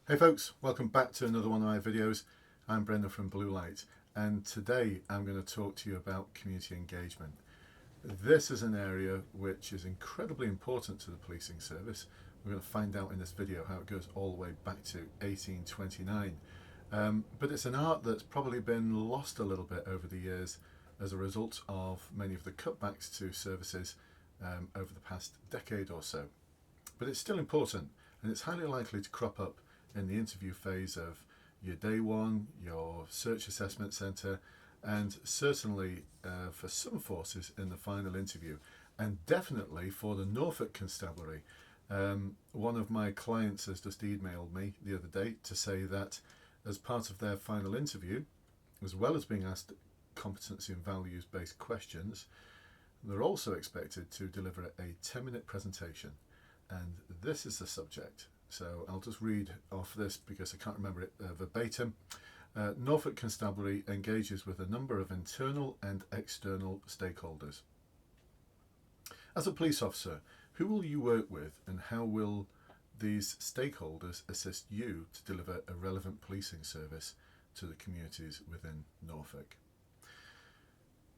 Hey folks, welcome back to another one of my videos. I'm Brendan from Bluelight, and today I'm going to talk to you about community engagement. This is an area which is incredibly important to the policing service. We're going to find out in this video how it goes all the way back to 1829. But it's an art that's probably been lost a little bit over the years as a result of many of the cutbacks to services over the past decade or so. But it's still important, and it's highly likely to crop up in the interview phase of your day one, your search assessment centre, and certainly for some forces in the final interview, and definitely for the Norfolk Constabulary. One of my clients has just emailed me the other day to say that as part of their final interview, as well as being asked competency and values based questions, they're also expected to deliver a 10-minute presentation. And this is the subject. So I'll just read off this because I can't remember it verbatim. Norfolk Constabulary engages with a number of internal and external stakeholders. As a police officer, who will you work with and how will these stakeholders assist you to deliver a relevant policing service to the communities within Norfolk?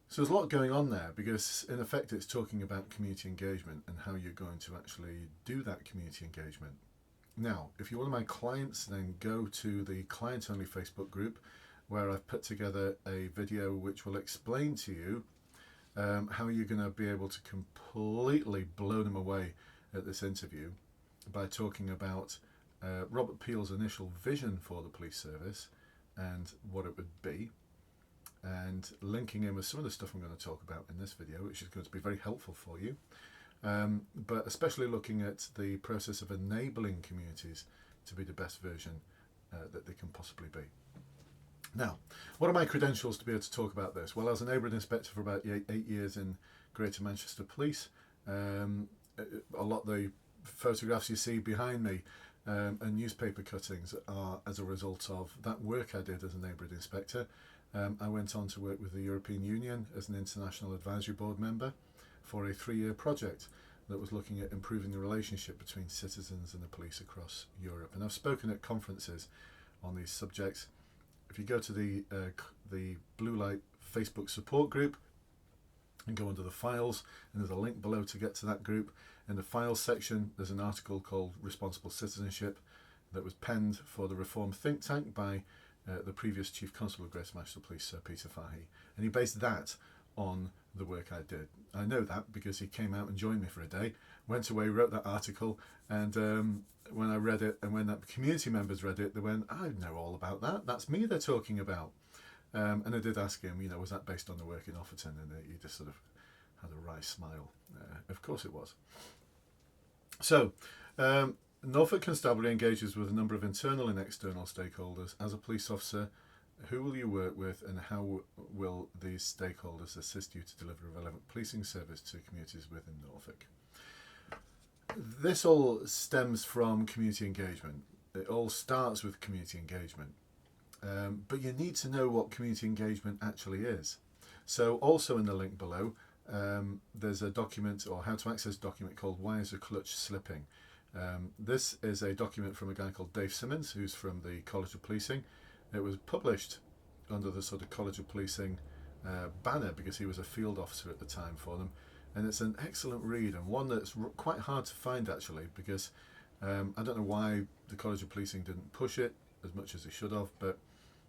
So there's a lot going on there because in effect it's talking about community engagement and how you're going to actually do that community engagement. Now, if you're one of my clients, then go to the client-only Facebook group where I've put together a video which will explain to you how you're going to be able to completely blow them away at this interview by talking about Robert Peel's initial vision for the police service and what it would be, and linking in with some of the stuff I'm going to talk about in this video, which is going to be very helpful for you. But especially looking at the process of enabling communities to be the best version that they can possibly be. Now, what are my credentials to be able to talk about this? Well, I was a neighbourhood inspector for about 8 years in Greater Manchester Police. A lot of the photographs you see behind me and newspaper cuttings are as a result of that work I did as a neighbourhood inspector. I went on to work with the European Union as an international advisory board member for a 3-year project that was looking at improving the relationship between citizens and the police across Europe. And I've spoken at conferences on these subjects. If you go to the Bluelight Facebook support group and go under the files, and there's a link below to get to that group. In the files section, there's an article called Responsible Citizenship that was penned for the Reform think tank by the previous Chief Constable of Greater Manchester Police, Sir Peter Fahey. And he based that on the work I did. I know that because he came out and joined me for a day, went away, wrote that article, and when I read it and when that community members read it, they went, I know all about that. That's me they're talking about. And I did ask him, was that based on the work in Offerton? And he just sort of had a wry smile. Of course it was. So, Norfolk Constabulary engages with a number of internal and external stakeholders. As a police officer, who will you work with and how will these stakeholders assist you to deliver a relevant policing service to communities within Norfolk? This all stems from community engagement. It all starts with community engagement. But you need to know what community engagement actually is. So also in the link below, there's a document or how to access document called Why is a Clutch Slipping? This is a document from a guy called Dave Simmons, who's from the College of Policing. It was published under the sort of College of Policing banner because he was a field officer at the time for them. And it's an excellent read and one that's quite hard to find actually because I don't know why the College of Policing didn't push it as much as they should have, but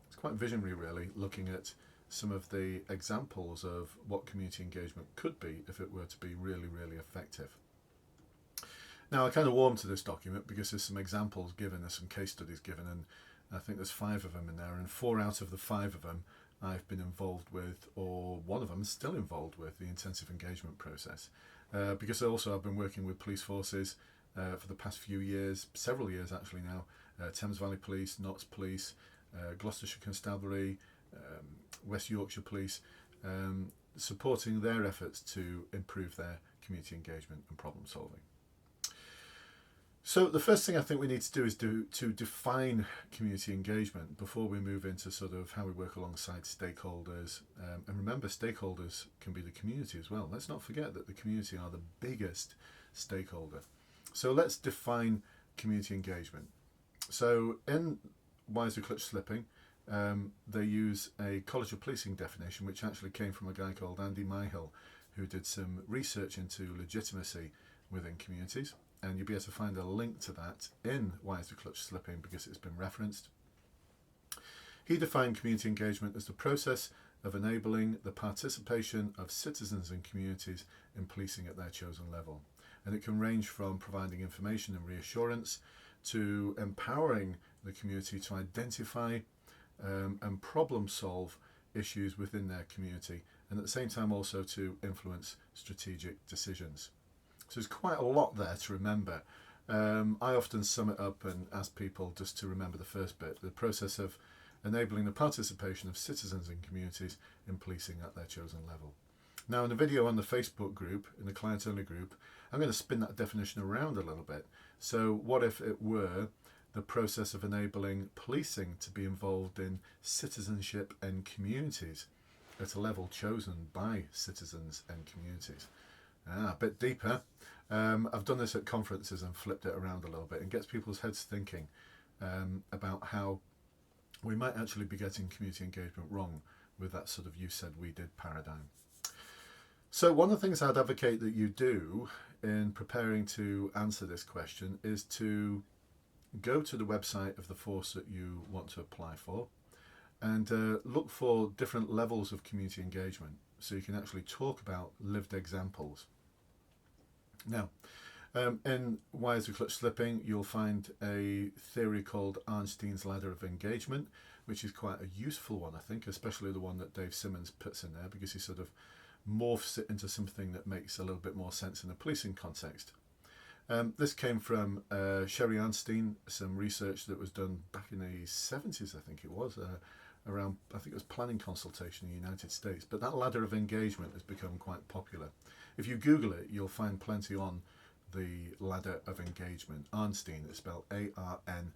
it's quite visionary really, looking at some of the examples of what community engagement could be if it were to be really, really effective. Now, I kind of warmed to this document because there's some examples given, there's some case studies given, and I think there's 5 of them in there, and 4 out of the 5 of them I've been involved with, or one of them is still involved with the intensive engagement process. Because also I've been working with police forces for the past few years, several years actually now, Thames Valley Police, Notts Police, Gloucestershire Constabulary, West Yorkshire Police, supporting their efforts to improve their community engagement and problem solving. So the first thing I think we need to do is to define community engagement before we move into sort of how we work alongside stakeholders. And remember, stakeholders can be the community as well. Let's not forget that the community are the biggest stakeholder. So let's define community engagement. So in Wiser Clutch Slipping, they use a College of Policing definition, which actually came from a guy called Andy Myhill, who did some research into legitimacy within communities. And you'll be able to find a link to that in Wiser Clutch Slipping because it's been referenced. He defined community engagement as the process of enabling the participation of citizens and communities in policing at their chosen level. And it can range from providing information and reassurance to empowering the community to identify and problem solve issues within their community, and at the same time also to influence strategic decisions. So there's quite a lot there to remember. I often sum it up and ask people just to remember the first bit, the process of enabling the participation of citizens and communities in policing at their chosen level. Now in the video on the Facebook group, in the client only group, I'm going to spin that definition around a little bit. So what if it were the process of enabling policing to be involved in citizenship and communities at a level chosen by citizens and communities? A bit deeper. I've done this at conferences and flipped it around a little bit and gets people's heads thinking about how we might actually be getting community engagement wrong with that sort of you said we did paradigm. So one of the things I'd advocate that you do in preparing to answer this question is to go to the website of the force that you want to apply for and look for different levels of community engagement so you can actually talk about lived examples. Now, in Wiser Clutch Slipping, you'll find a theory called Arnstein's ladder of engagement, which is quite a useful one, I think, especially the one that Dave Simmons puts in there because he sort of morphs it into something that makes a little bit more sense in a policing context. This came from Sherry Arnstein, some research that was done back in the 70s, I think it was, around, I think it was planning consultation in the United States. But that ladder of engagement has become quite popular. If you Google it, you'll find plenty on the ladder of engagement. Arnstein, it's spelled A-R-N-S-T-E-I-N-S.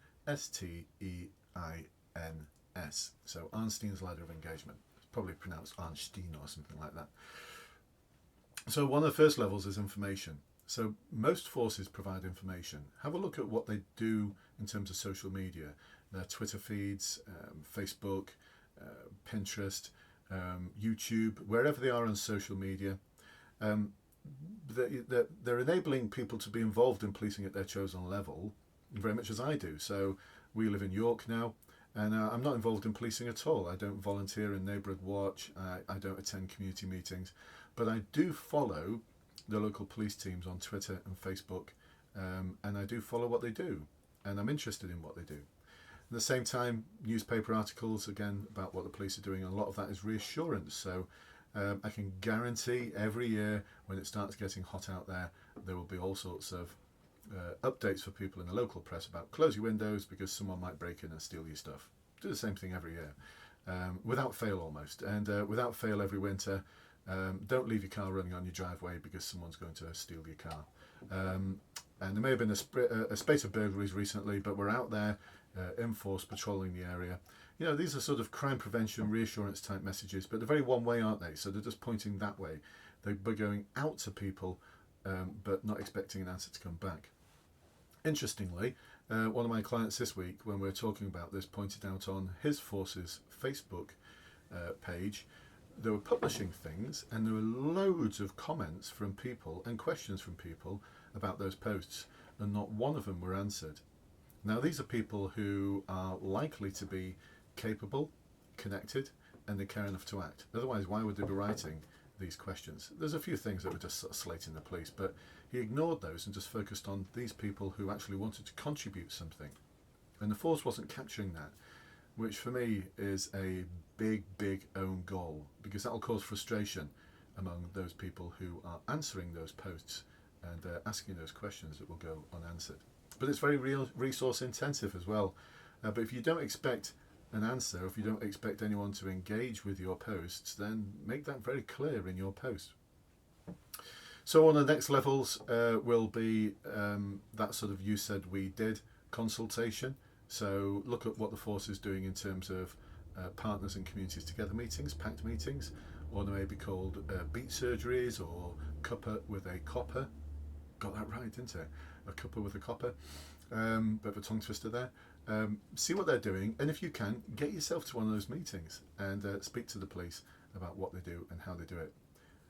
So Arnstein's ladder of engagement. It's probably pronounced Arnstein or something like that. So one of the first levels is information. So most forces provide information. Have a look at what they do in terms of social media, their Twitter feeds, Facebook, Pinterest, YouTube, wherever they are on social media. They're enabling people to be involved in policing at their chosen level, very much as I do. So we live in York now, and I'm not involved in policing at all. I don't volunteer in Neighbourhood Watch, I don't attend community meetings, but I do follow the local police teams on Twitter and Facebook, and I do follow what they do, and I'm interested in what they do. At the same time, newspaper articles, again, about what the police are doing, and a lot of that is reassurance. So I can guarantee every year when it starts getting hot out there, there will be all sorts of updates for people in the local press about close your windows because someone might break in and steal your stuff. Do the same thing every year, without fail almost, and without fail every winter. Don't leave your car running on your driveway because someone's going to steal your car. And there may have been a spate of burglaries recently, but we're out there in force patrolling the area. You know, these are sort of crime prevention, reassurance type messages, but they're very one way, aren't they? So they're just pointing that way. They're going out to people, but not expecting an answer to come back. Interestingly, one of my clients this week, when we were talking about this, pointed out on his force's Facebook page, they were publishing things and there were loads of comments from people and questions from people about those posts, and not one of them were answered. Now these are people who are likely to be capable, connected, and they care enough to act. Otherwise, why would they be writing these questions? There's a few things that were just sort of slating the police, but he ignored those and just focused on these people who actually wanted to contribute something. And the force wasn't capturing that, which for me is a big own goal, because that will cause frustration among those people who are answering those posts and asking those questions that will go unanswered. But it's very resource intensive as well. But if you don't expect an answer, if you don't expect anyone to engage with your posts, then make that very clear in your post. So on the next levels will be that sort of you said we did consultation. So look at what the force is doing in terms of partners and communities together meetings, packed meetings, or they may be called beat surgeries or cuppa with a copper. Got that right, didn't I? A cuppa with a copper. Bit of a tongue twister there. see what they're doing, and if you can, get yourself to one of those meetings and speak to the police about what they do and how they do it.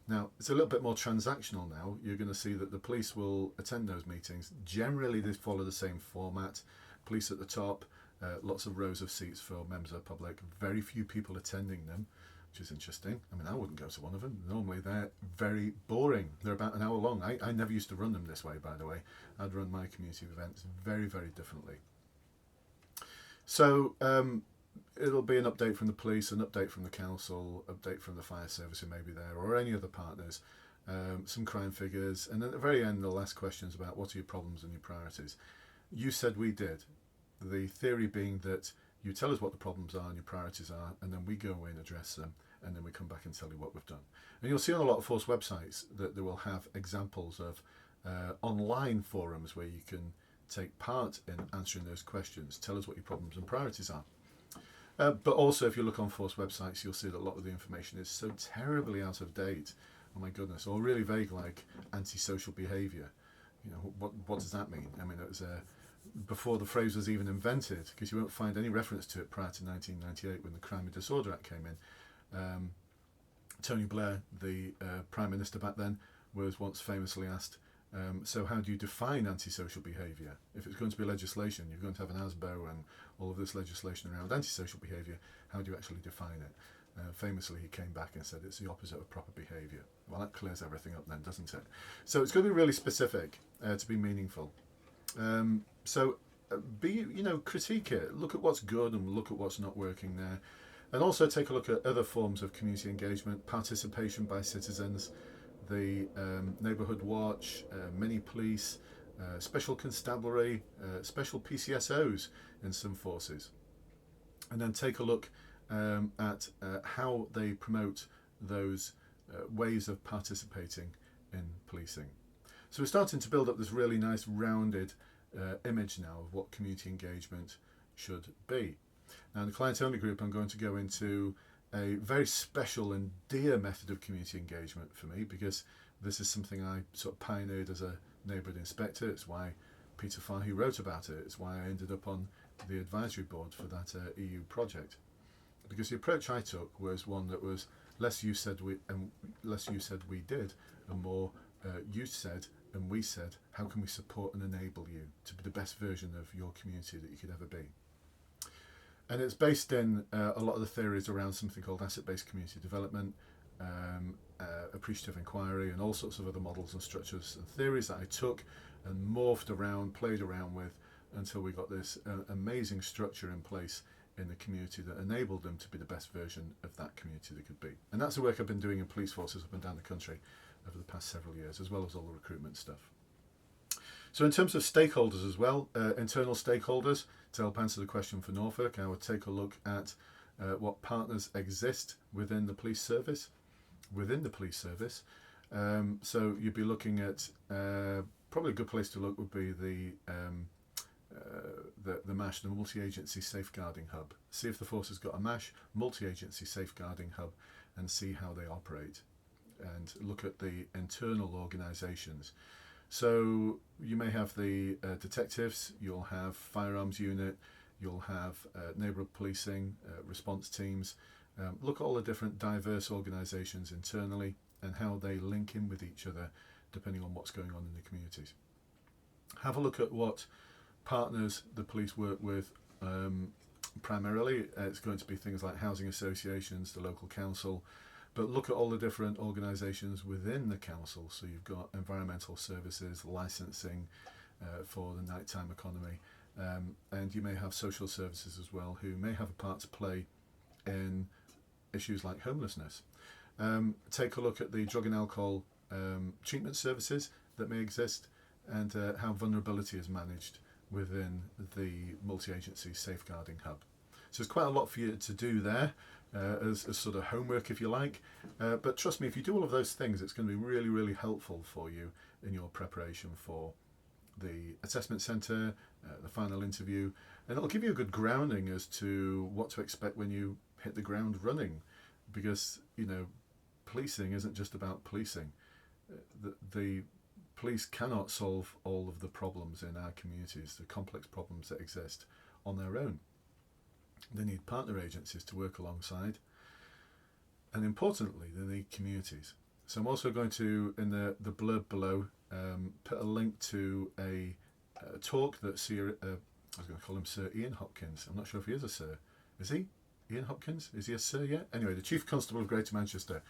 Now, it's a little bit more transactional now. You're going to see that the police will attend those meetings. Generally, they follow the same format. Police at the top, lots of rows of seats for members of the public, very few people attending them, which is interesting. I mean, I wouldn't go to one of them. Normally, they're very boring. They're about an hour long. I never used to run them this way, by the way. I'd run my community events very, very differently. So it'll be an update from the police, an update from the council, update from the fire service who may be there, or any other partners, some crime figures, and at the very end they'll ask questions about what are your problems and your priorities. You said we did. The theory being that you tell us what the problems are and your priorities are, and then we go away and address them, and then we come back and tell you what we've done. And you'll see on a lot of Force websites that they will have examples of online forums where you can take part in answering those questions. Tell us what your problems and priorities are. But also, if you look on Force websites, you'll see that a lot of the information is so terribly out of date. Oh my goodness, or really vague, like antisocial behaviour. You know, what does that mean? I mean, it was before the phrase was even invented, because you won't find any reference to it prior to 1998 when the Crime and Disorder Act came in. Tony Blair, the Prime Minister back then, was once famously asked, so how do you define antisocial behaviour? If it's going to be legislation, you're going to have an ASBO and all of this legislation around antisocial behaviour, how do you actually define it? Famously, he came back and said it's the opposite of proper behaviour. Well, that clears everything up then, doesn't it? So it's going to be really specific to be meaningful. Critique it. Look at what's good and look at what's not working there. And also take a look at other forms of community engagement, participation by citizens, the neighbourhood watch, mini police, special constabulary, special PCSOs in some forces. And then take a look at how they promote those ways of participating in policing. So we're starting to build up this really nice rounded image now of what community engagement should be. Now in the client-only group, I'm going to go into a very special and dear method of community engagement for me, because this is something I sort of pioneered as a neighbourhood inspector. It's why Peter Fahey wrote about it. It's why I ended up on the advisory board for that EU project. Because the approach I took was one that was less you said we did, and more you said and we said, how can we support and enable you to be the best version of your community that you could ever be? And it's based in a lot of the theories around something called asset-based community development, appreciative inquiry, and all sorts of other models and structures and theories that I took and morphed around, played around with, until we got this amazing structure in place in the community that enabled them to be the best version of that community they could be. And that's the work I've been doing in police forces up and down the country over the past several years, as well as all the recruitment stuff. So in terms of stakeholders as well, internal stakeholders, to help answer the question for Norfolk, I would take a look at what partners exist within the police service. So you'd be looking at, probably a good place to look would be the MASH, the Multi-Agency Safeguarding Hub. See if the force has got a MASH, Multi-Agency Safeguarding Hub, and see how they operate. And look at the internal organisations. So you may have the detectives, you'll have firearms unit, you'll have neighbourhood policing, response teams. Look at all the different diverse organisations internally and how they link in with each other depending on what's going on in the communities. Have a look at what partners the police work with. Primarily it's going to be things like housing associations, the local council, but look at all the different organisations within the council. So you've got environmental services, licensing for the nighttime economy, and you may have social services as well, who may have a part to play in issues like homelessness. Take a look at the drug and alcohol treatment services that may exist, and how vulnerability is managed within the multi-agency safeguarding hub. So there's quite a lot for you to do there as sort of homework, if you like. But trust me, if you do all of those things, it's going to be really, really helpful for you in your preparation for the assessment centre, the final interview, and it'll give you a good grounding as to what to expect when you hit the ground running. Because, you know, policing isn't just about policing. The police cannot solve all of the problems in our communities, the complex problems that exist on their own. They need partner agencies to work alongside, and importantly, they need communities. So I'm also going to, in the blurb below, put a link to a talk that I was going to call him Sir Ian Hopkins. I'm not sure if he is a Sir. Is he? Ian Hopkins? Is he a Sir yet? Anyway, the Chief Constable of Greater Manchester.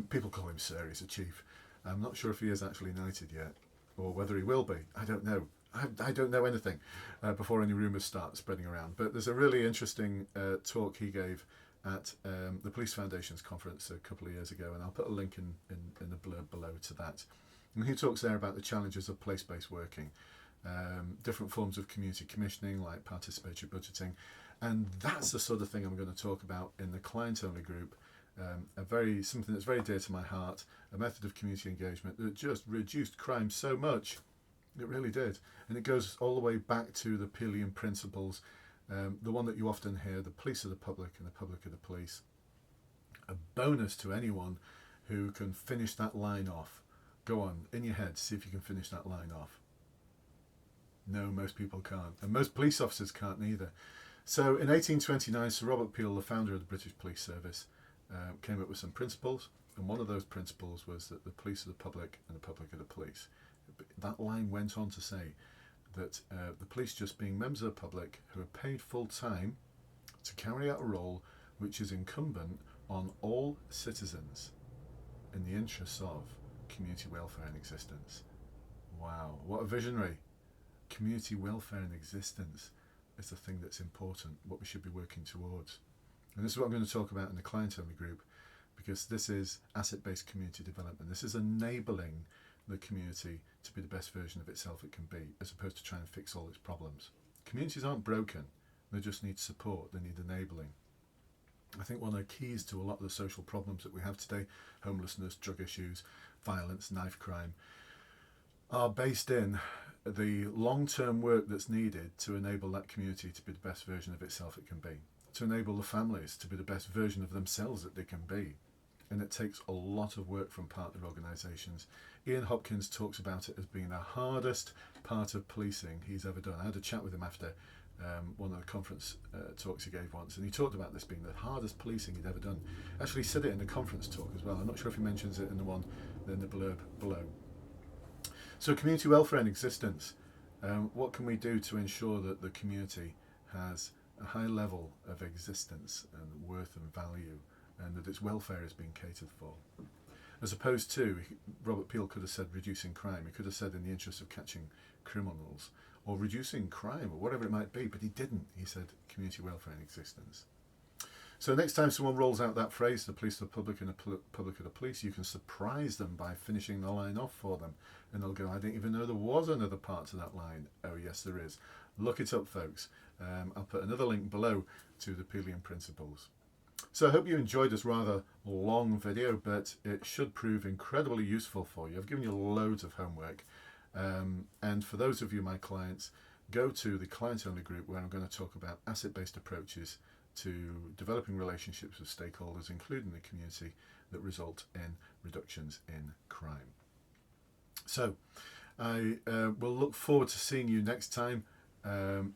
People call him Sir, he's a Chief. I'm not sure if he is actually knighted yet, or whether he will be. I don't know. I don't know anything before any rumours start spreading around. But there's a really interesting talk he gave at the Police Foundation's conference a couple of years ago, and I'll put a link in the blurb below to that. And he talks there about the challenges of place-based working, different forms of community commissioning like participatory budgeting, and that's the sort of thing I'm going to talk about in the client-only group. Something that's very dear to my heart, a method of community engagement that just reduced crime so much. It really did, and it goes all the way back to the Peelian principles, the one that you often hear: the police are the public and the public are the police. A bonus to anyone who can finish that line off. Go on, in your head, see if you can finish that line off. No, most people can't, and most police officers can't either. So in 1829, Sir Robert Peel, the founder of the British Police Service, came up with some principles, and one of those principles was that the police are the public and the public are the police. That line went on to say that the police just being members of the public who are paid full time to carry out a role which is incumbent on all citizens in the interests of community welfare and existence. Wow, what a visionary. Community welfare and existence is the thing that's important, what we should be working towards. And this is what I'm going to talk about in the client-only group, because this is asset-based community development. This is enabling the community to be the best version of itself it can be, as opposed to trying to fix all its problems. Communities aren't broken, they just need support, they need enabling. I think one of the keys to a lot of the social problems that we have today, homelessness, drug issues, violence, knife crime, are based in the long-term work that's needed to enable that community to be the best version of itself it can be, to enable the families to be the best version of themselves that they can be. And it takes a lot of work from partner organisations. Ian Hopkins talks about it as being the hardest part of policing he's ever done. I had a chat with him after one of the conference talks he gave once, and he talked about this being the hardest policing he'd ever done. Actually, he said it in the conference talk as well. I'm not sure if he mentions it in the one in the blurb below. So community welfare and existence. What can we do to ensure that the community has a high level of existence and worth and value, and that its welfare is being catered for? As opposed to, Robert Peel could have said reducing crime. He could have said in the interest of catching criminals, or reducing crime, or whatever it might be, but he didn't. He said community welfare and existence. So next time someone rolls out that phrase, the police are the public and the public are the police, you can surprise them by finishing the line off for them. And they'll go, I didn't even know there was another part to that line. Oh yes, there is. Look it up, folks. I'll put another link below to the Peelian principles. So I hope you enjoyed this rather long video, but it should prove incredibly useful for you. I've given you loads of homework. And for those of you, my clients, go to the client-only group where I'm going to talk about asset-based approaches to developing relationships with stakeholders, including the community, that result in reductions in crime. So I will look forward to seeing you next time.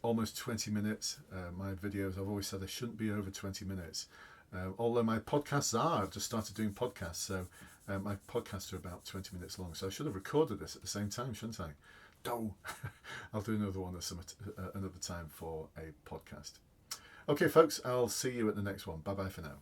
Almost 20 minutes. My videos, I've always said they shouldn't be over 20 minutes. Although my podcasts are, I've just started doing podcasts, so my podcasts are about 20 minutes long. So I should have recorded this at the same time, shouldn't I? No, I'll do another one another time for a podcast. Okay, folks, I'll see you at the next one. Bye-bye for now.